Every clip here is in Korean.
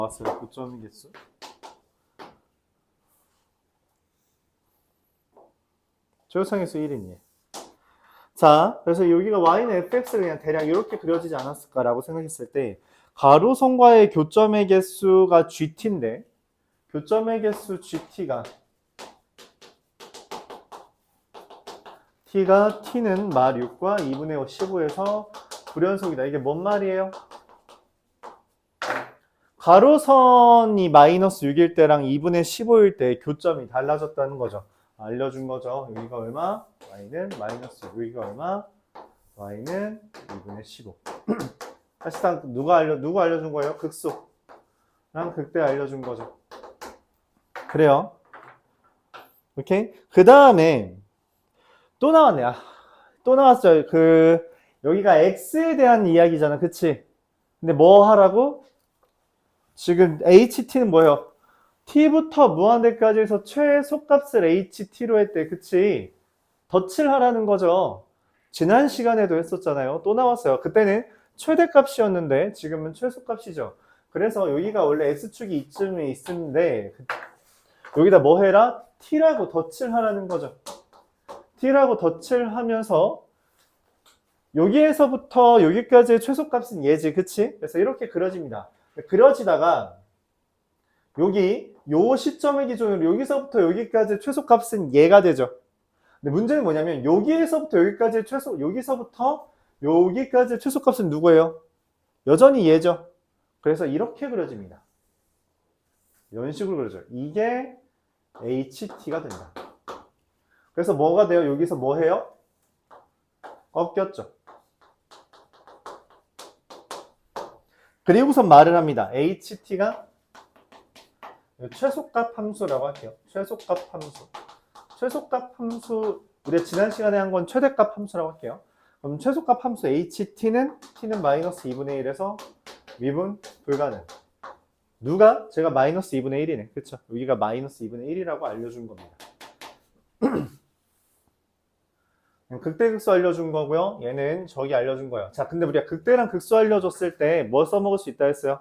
나왔어요. 교점의 개수. 최우창의 수 1이니. 자, 그래서 여기가 y는 fx를 그냥 대략 이렇게 그려지지 않았을까라고 생각했을 때 가로선과의 교점의 개수가 gt인데 교점의 개수 gt가 t는 마 6과 2분의 5, 15에서 불연속이다. 이게 뭔 말이에요? 가로선이 마이너스 6일 때랑 2분의 15일 때 교점이 달라졌다는 거죠. 알려준 거죠. 여기가 얼마? y는 마이너스 6. 여기가 얼마? y는 2분의 15. 사실상 누가 알려준 거예요? 극소랑 극대 알려준 거죠. 그래요. 오케이? 그 다음에 또 나왔네. 또 나왔어요. 여기가 x에 대한 이야기잖아. 그치? 근데 뭐 하라고? 지금 ht는 뭐예요? t부터 무한대까지 해서 최소값을 ht로 했대. 그치? 덧칠 하라는 거죠. 지난 시간에도 했었잖아요. 또 나왔어요. 그때는 최대값이었는데 지금은 최소값이죠. 그래서 여기가 원래 x축이 이쯤에 있는데 여기다 뭐 해라? t라고 덧칠 하라는 거죠. t라고 덧칠 하면서 여기에서부터 여기까지의 최소값은 얘지. 그치? 그래서 이렇게 그려집니다. 그려지다가 여기 요 시점의 기준으로 여기서부터 여기까지 최소값은 얘가 되죠. 근데 문제는 뭐냐면 여기에서부터 여기까지 여기서부터 여기까지 최소값은 누구예요? 여전히 얘죠. 그래서 이렇게 그려집니다. 이런 식으로 그려져요. 이게 HT가 된다. 그래서 뭐가 돼요? 여기서 뭐 해요? 꺾였죠. 그리고선 말을 합니다. HT가 최소값 함수라고 할게요. 최소값 함수. 최소값 함수, 우리가 지난 시간에 한 건 최대값 함수라고 할게요. 그럼 최소값 함수 HT는 t는 마이너스 2분의 1에서 미분 불가능. 누가? 제가 마이너스 2분의 1이네. 그쵸? 여기가 마이너스 2분의 1이라고 알려준 겁니다. 극대극소 알려준 거고요. 얘는 저기 알려준 거예요. 자, 근데 우리가 극대랑 극소 알려줬을 때 뭐 써먹을 수 있다 했어요?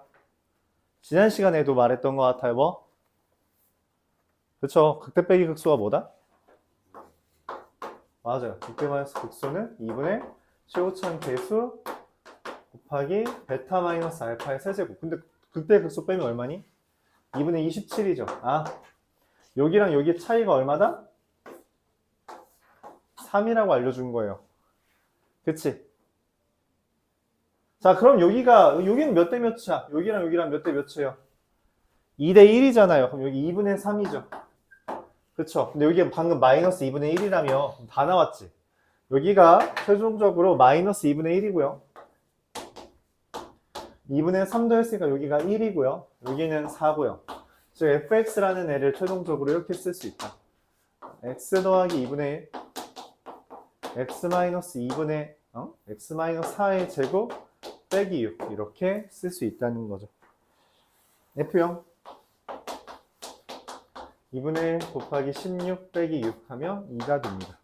지난 시간에도 말했던 것 같아요. 뭐? 그쵸? 극대 빼기 극소가 뭐다? 맞아요. 극대 마이너스 극소는 2분의 최고차항 계수 곱하기 베타 마이너스 알파의 세제곱. 근데 극대 극소 빼면 얼마니? 2분의 27이죠. 아, 여기랑 여기 차이가 얼마다? 3이라고 알려준 거예요. 그치? 자, 그럼 여기는 몇 대 몇이야? 여기랑 여기랑 몇 대 몇이에요? 2대 1이잖아요. 그럼 여기 2분의 3이죠. 그쵸? 근데 여기가 방금 마이너스 2분의 1이라며 다 나왔지. 여기가 최종적으로 마이너스 2분의 1이고요. 2분의 3도 했으니까 여기가 1이고요. 여기는 4고요. 즉 fx라는 애를 최종적으로 이렇게 쓸 수 있다. x 더하기 2분의 1 x 마이너스 2분의 x 마이너스 4의 제곱 빼기 6 이렇게 쓸 수 있다는 거죠. F형 2분의 1 곱하기 16 빼기 6 하면 2가 됩니다.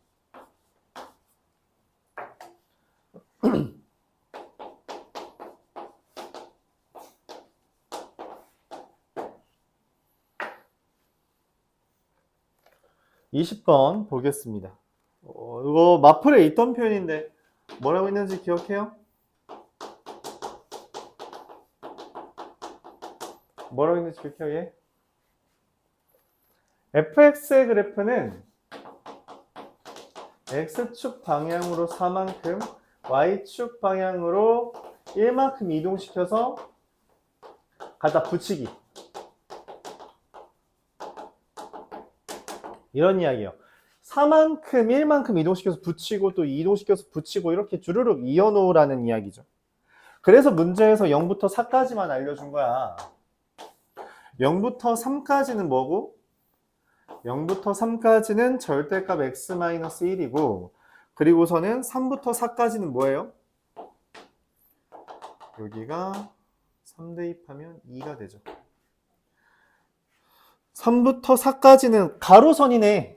(20번) 보겠습니다. 이거 마플에 있던 표현인데 뭐라고 있는지 기억해요? 뭐라고 있는지 기억해요? 얘? fx의 그래프는 x축 방향으로 4만큼 y축 방향으로 1만큼 이동시켜서 갖다 붙이기 이런 이야기예요. 4만큼 1만큼 이동시켜서 붙이고 또 이동시켜서 붙이고 이렇게 주르륵 이어놓으라는 이야기죠. 그래서 문제에서 0부터 4까지만 알려준 거야. 0부터 3까지는 뭐고? 0부터 3까지는 절대값 x-1이고 그리고서는 3부터 4까지는 뭐예요? 여기가 3 대입하면 2가 되죠. 3부터 4까지는 가로선이네.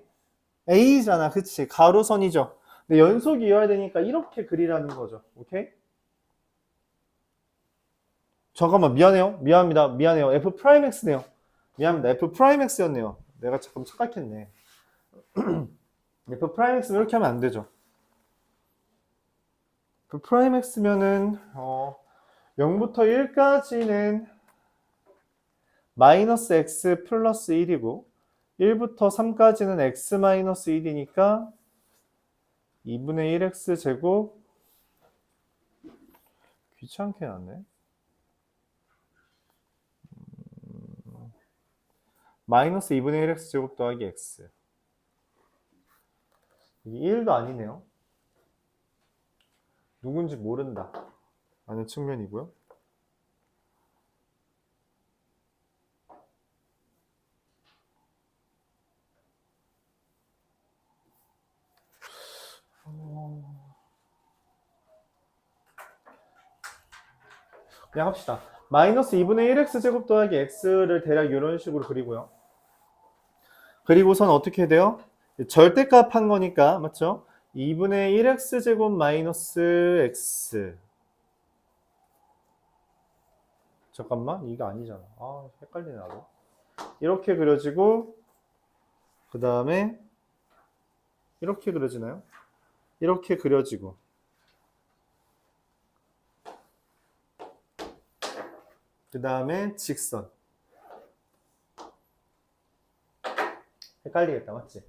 A잖아. 그치? 가로선이죠. 근데 연속이 이어야 되니까 이렇게 그리라는 거죠. 오케이? 잠깐만, 미안해요. 미안해요. F 프라임 X네요. 미안합니다. F 프라임 X였네요. 내가 잠깐 착각했네. F 프라임 X면 이렇게 하면 안 되죠. F 프라임 X면은 0부터 1까지는 마이너스 X 플러스 1이고 1부터 3까지는 X 마이너스 1이니까 2분의 1X 제곱 귀찮게 났네. 마이너스 2분의 1X 제곱 더하기 X. 이게 1도 아니네요. 누군지 모른다 라는 측면이고요. 그냥 합시다. 마이너스 2분의 1x 제곱 더하기 x를 대략 이런 식으로 그리고요. 그리고선 어떻게 돼요? 절대값 한 거니까 맞죠? 2분의 1x 제곱 마이너스 x. 잠깐만, 이거 아니잖아. 아, 헷갈리네 나도. 이렇게 그려지고 그 다음에 이렇게 그려지나요? 이렇게 그려지고 그 다음에 직선. 헷갈리겠다, 맞지?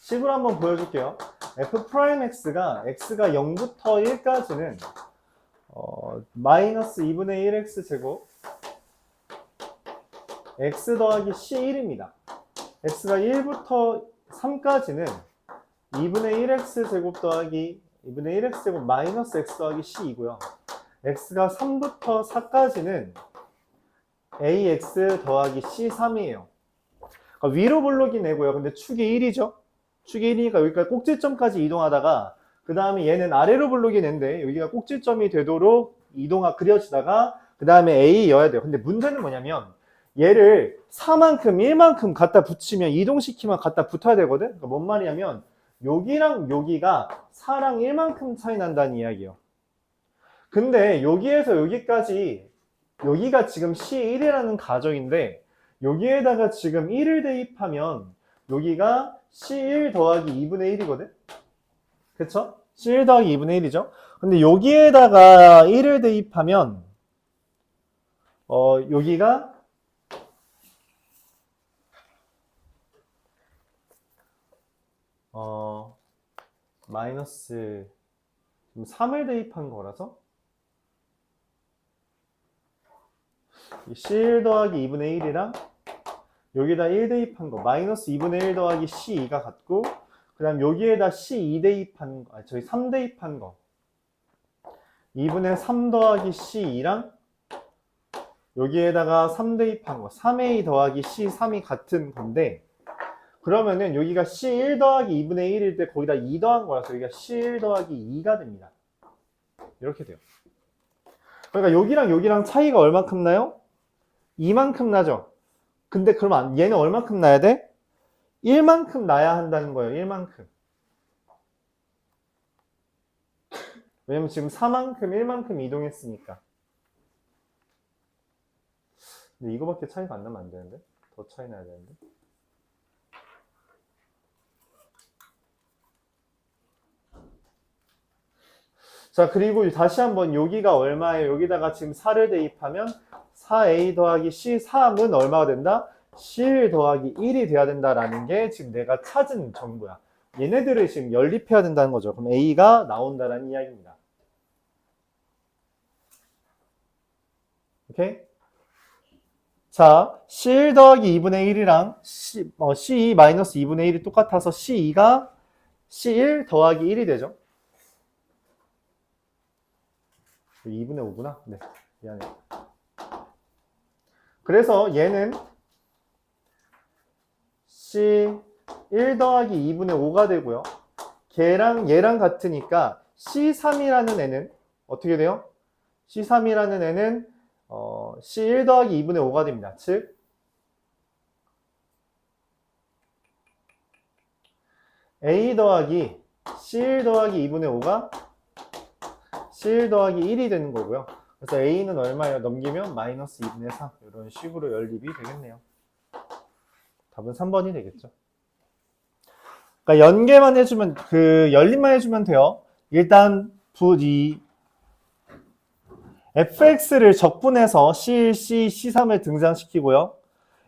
식으로 한번 보여줄게요. f 프라임 x가 0부터 1까지는 마이너스 2분의 1x 제곱 x 더하기 c1입니다. x가 1부터 3까지는 2분의 1x 제곱 더하기 2분의 1x 제곱 마이너스 x 더하기 c이고요. x가 3부터 4까지는 ax 더하기 c3이에요. 그러니까 위로 블록이 내고요. 근데 축이 1이죠. 축이 1이니까 여기까지 꼭지점까지 이동하다가 그 다음에 얘는 아래로 블록이 낸데 여기가 꼭지점이 되도록 그려지다가 그 다음에 a여야 돼요. 근데 문제는 뭐냐면 얘를 4만큼 1만큼 갖다 붙이면 이동시키면 갖다 붙어야 되거든. 그러니까 뭔 말이냐면 여기랑 여기가 4랑 1만큼 차이 난다는 이야기예요. 근데 여기에서 여기까지 여기가 지금 C1이라는 가정인데 여기에다가 지금 1을 대입하면 여기가 C1 더하기 2분의 1이거든? 그쵸? C1 더하기 2분의 1이죠? 근데 여기에다가 1을 대입하면 여기가 마이너스 3을 대입한 거라서 C1 더하기 2분의 1이랑 여기다 1 대입한 거 마이너스 2분의 1 더하기 C2가 같고 그 다음 여기에다 C2 대입한 거 저희 3 대입한 거 2분의 3 더하기 C2랑 여기에다가 3 대입한 거 3A 더하기 C3이 같은 건데 그러면은 여기가 C1 더하기 2분의 1일 때 거기다 2 더한 거라서 여기가 C1 더하기 2가 됩니다. 이렇게 돼요. 그러니까 여기랑 차이가 얼마큼 나요? 2만큼 나죠? 근데 그러면 얘는 얼마큼 나야 돼? 1만큼 나야 한다는 거예요. 1만큼. 왜냐면 지금 4만큼 1만큼 이동했으니까. 근데 이거밖에 차이가 안 나면 안 되는데? 더 차이 나야 되는데? 자, 그리고 다시 한번 여기가 얼마예요? 여기다가 지금 4를 대입하면 4a 더하기 c3은 얼마가 된다? c1 더하기 1이 돼야 된다라는 게 지금 내가 찾은 정보야. 얘네들을 지금 연립해야 된다는 거죠. 그럼 a가 나온다라는 이야기입니다. 오케이? 자, C1 더하기 2분의 1이랑 C2 마이너스 2분의 1이 똑같아서 C2가 C1 더하기 1이 되죠. 2분의 5구나. 네, 미안해. 그래서 얘는 C1 더하기 2분의 5가 되고요. 걔랑 얘랑 같으니까 C3이라는 애는 어떻게 돼요? C3이라는 애는 C1 더하기 2분의 5가 됩니다. 즉 A 더하기 C1 더하기 2분의 5가 C1 더하기 1이 되는 거고요. 그래서 a는 얼마예요? 넘기면 마이너스 2분의 3 이런 식으로 연립이 되겠네요. 답은 3번이 되겠죠. 그러니까 연계만 해주면 연립만 해주면 돼요. 일단 이 fx를 적분해서 C1, C, C3을 등장시키고요.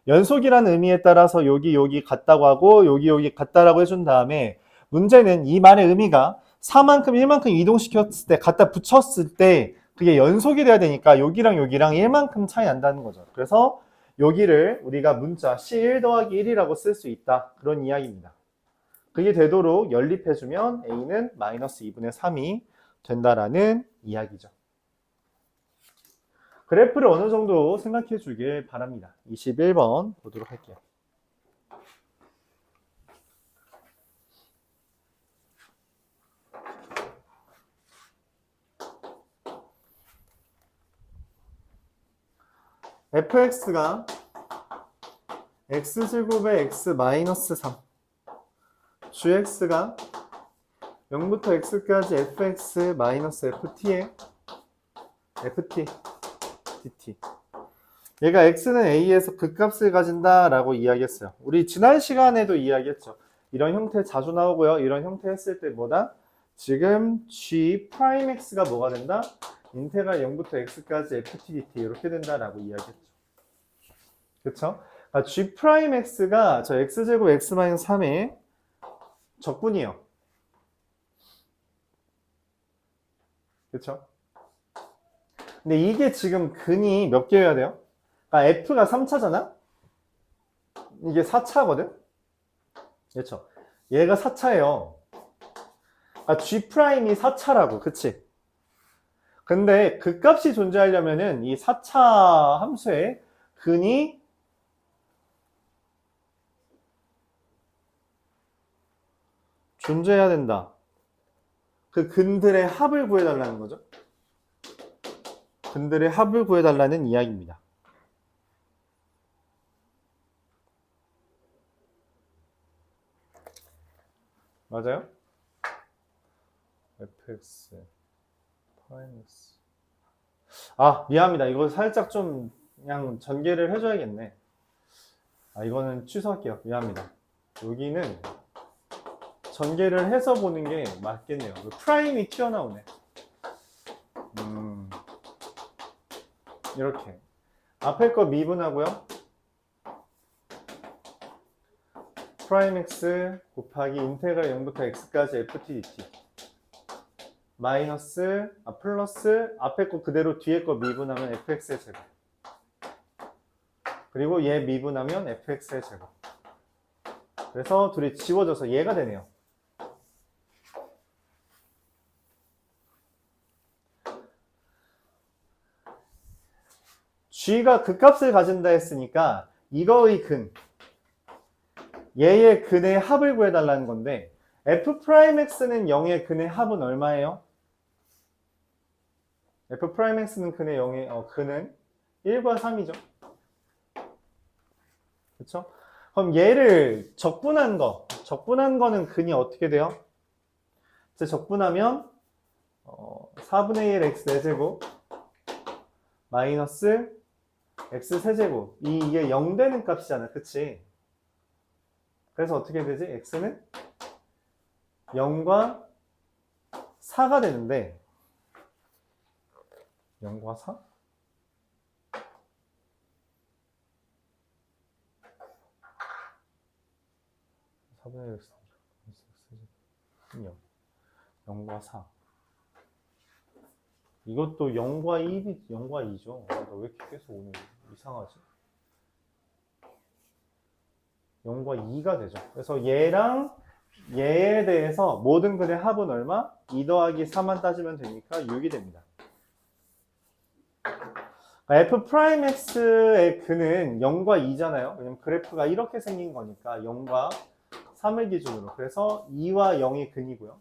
연속이라는 의미에 따라서 여기 같다고 하고 여기 같다라고 해준 다음에 문제는 이 말의 의미가 4만큼 1만큼 이동시켰을 때 갖다 붙였을 때 그게 연속이 돼야 되니까 여기랑 1만큼 차이 난다는 거죠. 그래서 여기를 우리가 문자 C1 더하기 1이라고 쓸 수 있다. 그런 이야기입니다. 그게 되도록 연립해주면 A는 마이너스 2분의 3이 된다라는 이야기죠. 그래프를 어느 정도 생각해 주길 바랍니다. 21번 보도록 할게요. fx가 x제곱에 x 마이너스 3 gx가 0부터 x까지 fx 마이너스 ft에 ft dt 얘가 x는 a에서 극값을 가진다 라고 이야기했어요. 우리 지난 시간에도 이야기했죠. 이런 형태 자주 나오고요. 이런 형태 했을 때 뭐다? 지금 g 프라임 x가 뭐가 된다? 인테그랄 0부터 x까지 ft dt 이렇게 된다라고 이야기했죠. 그쵸? 그러니까 g 프라임 x가 저 x제곱 x 마이너스 3의 적분이에요. 그쵸? 근데 이게 지금 근이 몇 개여야 돼요? 그러니까 f가 3차잖아? 이게 4차거든? 그렇죠? 얘가 4차예요. 아, g 프라임이 4차라고, 그치? 근데 그 값이 존재하려면은 이 4차 함수의 근이 존재해야 된다. 그 근들의 합을 구해달라는 거죠. 근들의 합을 구해달라는 이야기입니다. 맞아요? fx 프라임 x 아 미안합니다. 이거 살짝 좀 그냥 전개를 해줘야겠네. 아 이거는 취소할게요. 미안합니다. 여기는 전개를 해서 보는 게 맞겠네요. 프라임이 튀어나오네. 이렇게 앞에 거 미분하고요. 프라임 x 곱하기 인테그랄 0부터 x까지 ft dt 마이너스 플러스 앞에 거 그대로 뒤에 거 미분하면 fx의 제곱 그리고 얘 미분하면 fx의 제곱 그래서 둘이 지워져서 얘가 되네요. g가 극값을 가진다 했으니까 이거의 근 얘의 근의 합을 구해달라는 건데 f'x는 0의 근의 합은 얼마예요? f'x는 근의 0의 근은 1과 3이죠. 그쵸? 그럼 얘를 적분한 거는 근이 어떻게 돼요? 이제 적분하면 4분의 1 x 4제곱 마이너스 x 세제곱 이게 0 되는 값이잖아. 그치? 그래서 어떻게 되지? x는 0과 4가 되는데 0과 4? 4분의 1 x 0 0과 4 이것도 0과 1이 0과 2죠. 나 왜 이렇게 계속 오늘 이상하지? 0과 2가 되죠. 그래서 얘랑 얘에 대해서 모든 근의 합은 얼마? 2 더하기 4만 따지면 되니까 6이 됩니다. f'x의 근은 0과 2잖아요. 왜냐면 그래프가 이렇게 생긴 거니까 0과 3을 기준으로. 그래서 2와 0이 근이고요.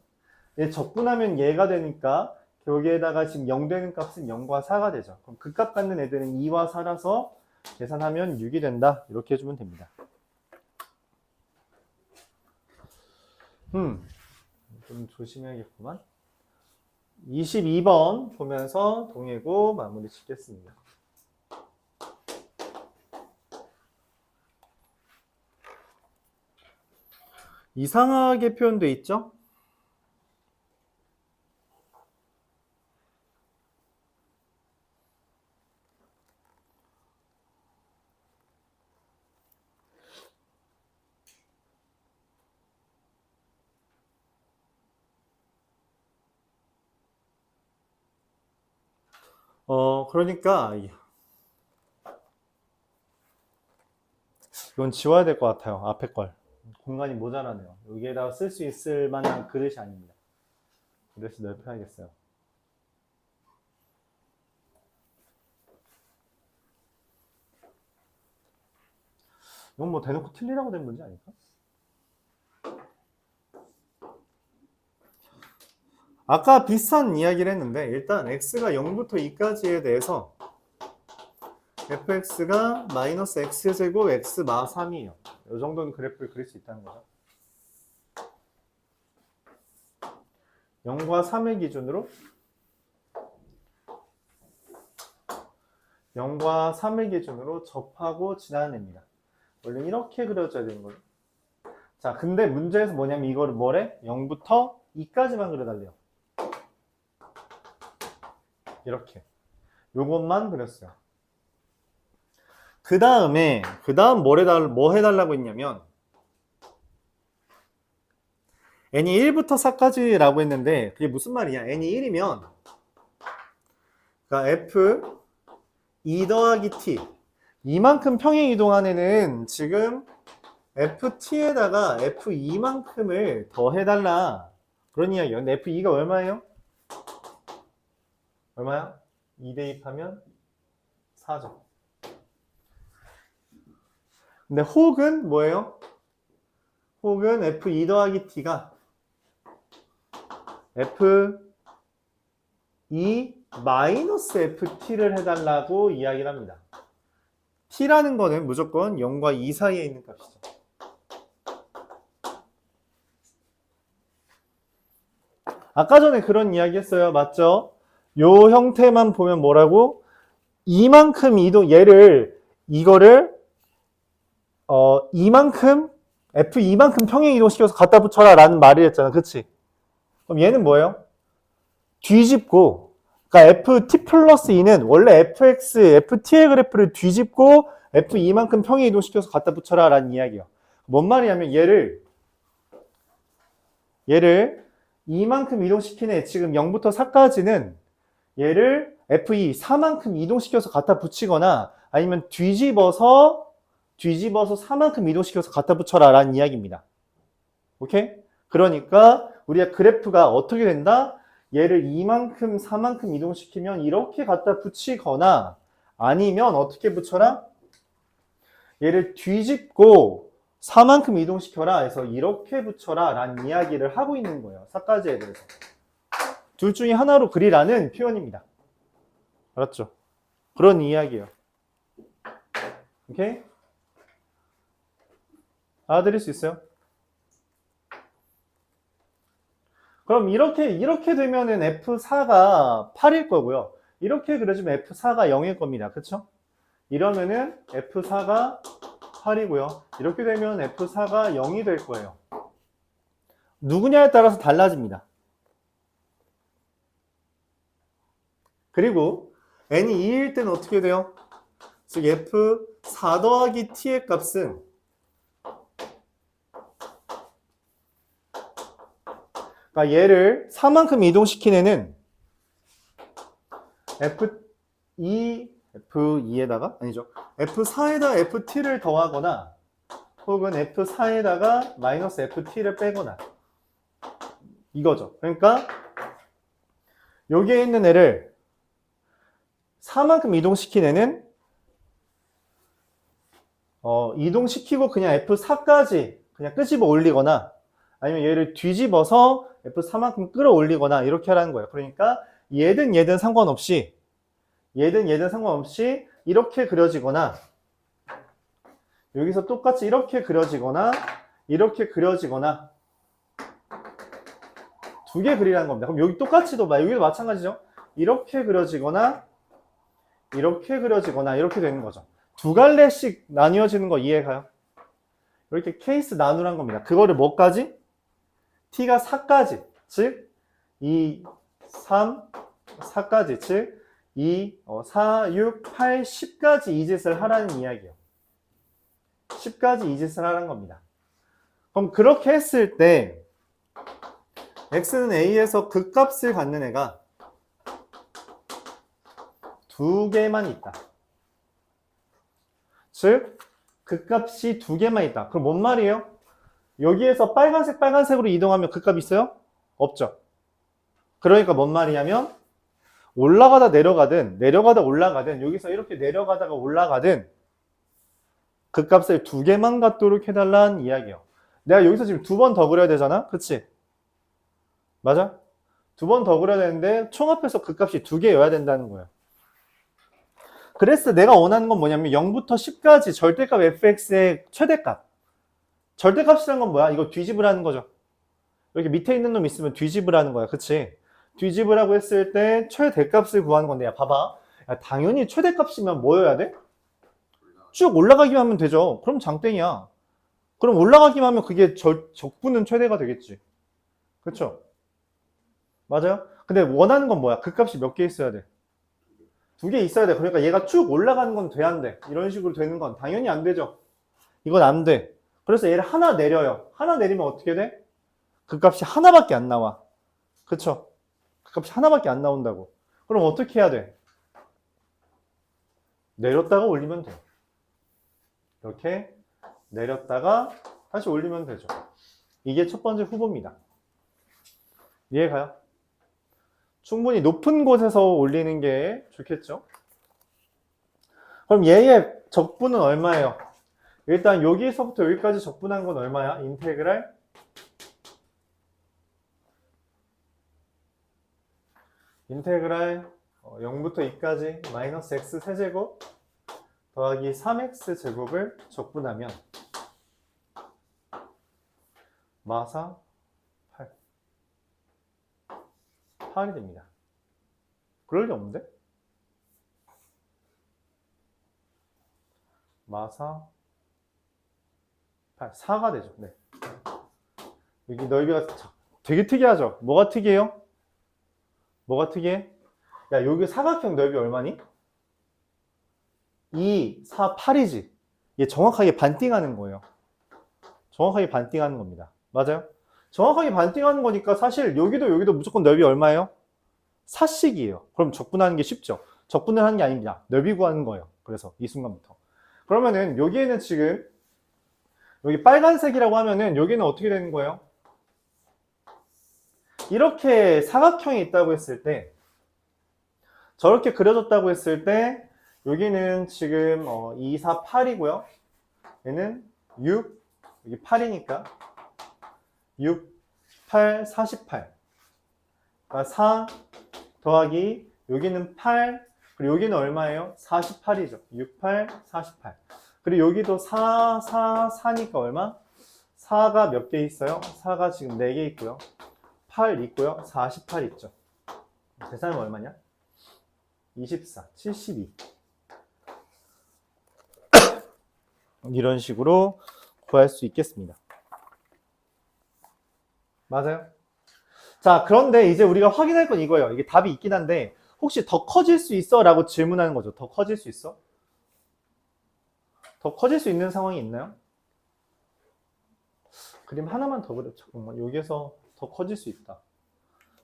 얘 적분하면 얘가 되니까 여기에다가 지금 0 되는 값은 0과 4가 되죠. 그럼 그 값 갖는 애들은 2와 4라서 계산하면 6이 된다. 이렇게 해주면 됩니다. 좀 조심해야겠구만. 22번 보면서 동의고 마무리 짓겠습니다. 이상하게 표현돼 있죠? 그러니까 이건 지워야 될 것 같아요. 앞에 걸. 공간이 모자라네요. 여기에다가 쓸 수 있을 만한 그릇이 아닙니다. 그릇을 넓혀야겠어요. 이건 뭐 대놓고 틀리라고 된 문제 아닐까? 아까 비슷한 이야기를 했는데 일단 x가 0부터 2까지에 대해서 fx가 마이너스 x제곱 x 마 3이에요. 이 정도는 그래프를 그릴 수 있다는 거죠. 0과 3의 기준으로 0과 3의 기준으로 접하고 지나는 애입니다. 원래 이렇게 그려져야 되는 거죠. 자, 근데 문제에서 뭐냐면 이거를 뭐래? 0부터 2까지만 그려달래요. 이렇게. 요것만 그렸어요. 그 다음 뭐 해달라고 했냐면 n이 1부터 4까지라고 했는데 그게 무슨 말이냐? n이 1이면 그러니까 f 2 더하기 t 이만큼 평행 이동한 애는 지금 ft에다가 f2만큼을 더 해달라 그런 이야기예요. 근데 f2가 얼마예요? 얼마야? 2 대입하면 4죠. 근데 혹은 뭐예요? 혹은 f2 더하기 t가 f2 마이너스 ft를 해달라고 이야기를 합니다. t라는 거는 무조건 0과 2 사이에 있는 값이죠. 아까 전에 그런 이야기 했어요. 맞죠? 요 형태만 보면 뭐라고? 이만큼 이거를 이만큼 f2만큼 평행 이동시켜서 갖다 붙여라 라는 말을 했잖아. 그치? 그럼 얘는 뭐예요? 뒤집고 그러니까 ft 플러스 2는 원래 fx, ft의 그래프를 뒤집고 f2만큼 평행 이동시켜서 갖다 붙여라 라는 이야기예요. 뭔 말이냐면 얘를 이만큼 이동시키네. 지금 0부터 4까지는 얘를 f2, 4만큼 이동시켜서 갖다 붙이거나 아니면 뒤집어서 4만큼 이동시켜서 갖다 붙여라 라는 이야기입니다. 오케이? 그러니까 우리가 그래프가 어떻게 된다? 얘를 2만큼, 4만큼 이동시키면 이렇게 갖다 붙이거나 아니면 어떻게 붙여라? 얘를 뒤집고 4만큼 이동시켜라 해서 이렇게 붙여라 라는 이야기를 하고 있는 거예요. 4까지에 대해서. 둘 중에 하나로 그리라는 표현입니다. 알았죠? 그런 이야기예요. 오케이? 알아들을 수 있어요? 그럼 이렇게 되면은 F4가 8일 거고요. 이렇게 그려주면 F4가 0일 겁니다. 그쵸? 이러면은 F4가 8이고요. 이렇게 되면 F4가 0이 될 거예요. 누구냐에 따라서 달라집니다. 그리고 n이 2일 때는 어떻게 돼요? 즉 F4 더하기 t의 값은 그러니까 얘를 4만큼 이동시킨 애는 F2에다가 아니죠. F4에다 FT를 더하거나 혹은 F4에다가 마이너스 FT를 빼거나 이거죠. 그러니까 여기에 있는 애를 4만큼 이동시킨 애는 이동시키고 그냥 F4까지 그냥 끄집어 올리거나 아니면 얘를 뒤집어서 F4만큼 끌어올리거나 이렇게 하라는 거예요. 그러니까 얘든 상관없이 이렇게 그려지거나 여기서 똑같이 이렇게 그려지거나 두 개 그리라는 겁니다. 그럼 여기 똑같이도 여기도 마찬가지죠. 이렇게 그려지거나 이렇게 되는 거죠. 두 갈래씩 나뉘어지는 거 이해가요? 이렇게 케이스 나누란 겁니다. 그거를 뭐까지? t가 4까지, 즉 2, 3, 4까지, 즉 2, 4, 6, 8, 10까지 이 짓을 하라는 이야기예요. 10까지 이 짓을 하라는 겁니다. 그럼 그렇게 했을 때 x는 a에서 극값을 갖는 애가 두 개만 있다. 즉 극값이 두 개만 있다. 그럼 뭔 말이에요? 여기에서 빨간색으로 이동하면 극값 있어요? 없죠. 그러니까 뭔 말이냐면 올라가다 올라가든 여기서 이렇게 내려가다가 올라가든 극값을 두 개만 갖도록 해달라는 이야기예요. 내가 여기서 지금 두 번 더 그려야 되잖아? 그치? 맞아? 두 번 더 그려야 되는데 총 합해서 극값이 두 개여야 된다는 거예요. 그래서 내가 원하는 건 뭐냐면 0부터 10까지 절대값 fx의 최대값. 절대값이라는 건 뭐야? 이거 뒤집으라는 거죠. 이렇게 밑에 있는 놈 있으면 뒤집으라는 거야. 그치? 뒤집으라고 했을 때 최대값을 구하는 건데, 야, 봐봐. 야, 당연히 최대값이면 뭐여야 돼? 쭉 올라가기만 하면 되죠. 그럼 장땡이야. 그럼 올라가기만 하면 그게 적분은 최대가 되겠지. 그쵸? 맞아요? 근데 원하는 건 뭐야? 극값이 몇 개 있어야 돼? 두 개 있어야 돼. 그러니까 얘가 쭉 올라가는 건 돼, 안 돼? 이런 식으로 되는 건 당연히 안 되죠. 이건 안 돼. 그래서 얘를 하나 내려요. 하나 내리면 어떻게 돼? 극값이 하나밖에 안 나와. 그쵸? 극값이 하나밖에 안 나온다고. 그럼 어떻게 해야 돼? 내렸다가 올리면 돼. 이렇게 내렸다가 다시 올리면 되죠. 이게 첫 번째 후보입니다. 이해가요? 충분히 높은 곳에서 올리는 게 좋겠죠? 그럼 얘의 적분은 얼마예요? 일단 여기서부터 여기까지 적분한 건 얼마야? 인테그랄 0부터 2까지 마이너스 x 세제곱 더하기 3x 제곱을 적분하면 마사 8이 됩니다. 그럴 리 없는데? 마사 8, 4가 되죠. 네. 여기 넓이가 되게 특이하죠? 뭐가 특이해요? 뭐가 특이해? 야, 여기 사각형 넓이 얼마니? 2, 4, 8이지. 얘 정확하게 반띵하는 거예요. 정확하게 반띵하는 겁니다. 맞아요? 정확하게 반띵하는 거니까 사실 여기도 무조건 넓이 얼마예요? 4씩이에요. 그럼 적분하는 게 쉽죠. 적분을 하는 게 아닙니다. 넓이 구하는 거예요. 그래서 이 순간부터. 그러면은 여기에는 지금 여기 빨간색이라고 하면은 여기는 어떻게 되는 거예요? 이렇게 사각형이 있다고 했을 때 저렇게 그려졌다고 했을 때 여기는 지금 2, 4, 8이고요. 얘는 6, 여기 8이니까 6, 8, 48. 그러니까 4 더하기 여기는 8, 그리고 여기는 얼마예요? 48이죠. 6, 8, 48. 그리고 여기도 4, 4, 4니까 얼마? 4가 몇 개 있어요? 4가 지금 4개 있고요. 8 있고요. 48 있죠. 계산하면 얼마냐? 24, 72. 이런 식으로 구할 수 있겠습니다. 맞아요? 자, 그런데 이제 우리가 확인할 건 이거예요. 이게 답이 있긴 한데 혹시 더 커질 수 있어? 라고 질문하는 거죠. 더 커질 수 있어? 더 커질 수 있는 상황이 있나요? 그림 하나만 더 그려. 잠깐만, 여기에서 더 커질 수 있다.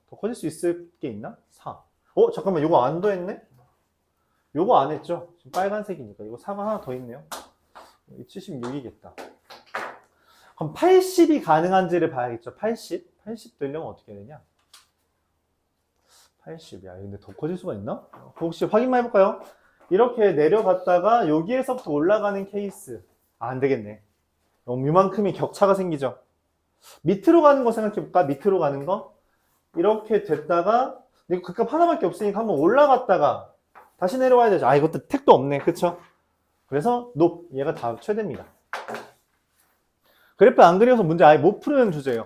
더 커질 수 있을 게 있나? 4. 잠깐만, 이거 안 더했네? 요거 안 했죠? 지금 빨간색이니까. 이거 4가 하나 더 있네요. 76이겠다. 그럼 80이 가능한지를 봐야겠죠. 80 되려면 어떻게 되냐? 80. 야, 근데 더 커질 수가 있나? 혹시 확인만 해볼까요? 이렇게 내려갔다가 여기에서부터 올라가는 케이스. 안 되겠네. 이만큼의 격차가 생기죠. 밑으로 가는 거 생각해볼까? 밑으로 가는 거. 이렇게 됐다가 이거 극값 하나밖에 없으니까 한번 올라갔다가 다시 내려와야 되죠. 이것도 택도 없네. 그쵸? 그래서 얘가 다 최대입니다. 그래프 안 그려서 문제 아예 못 푸는 주제예요.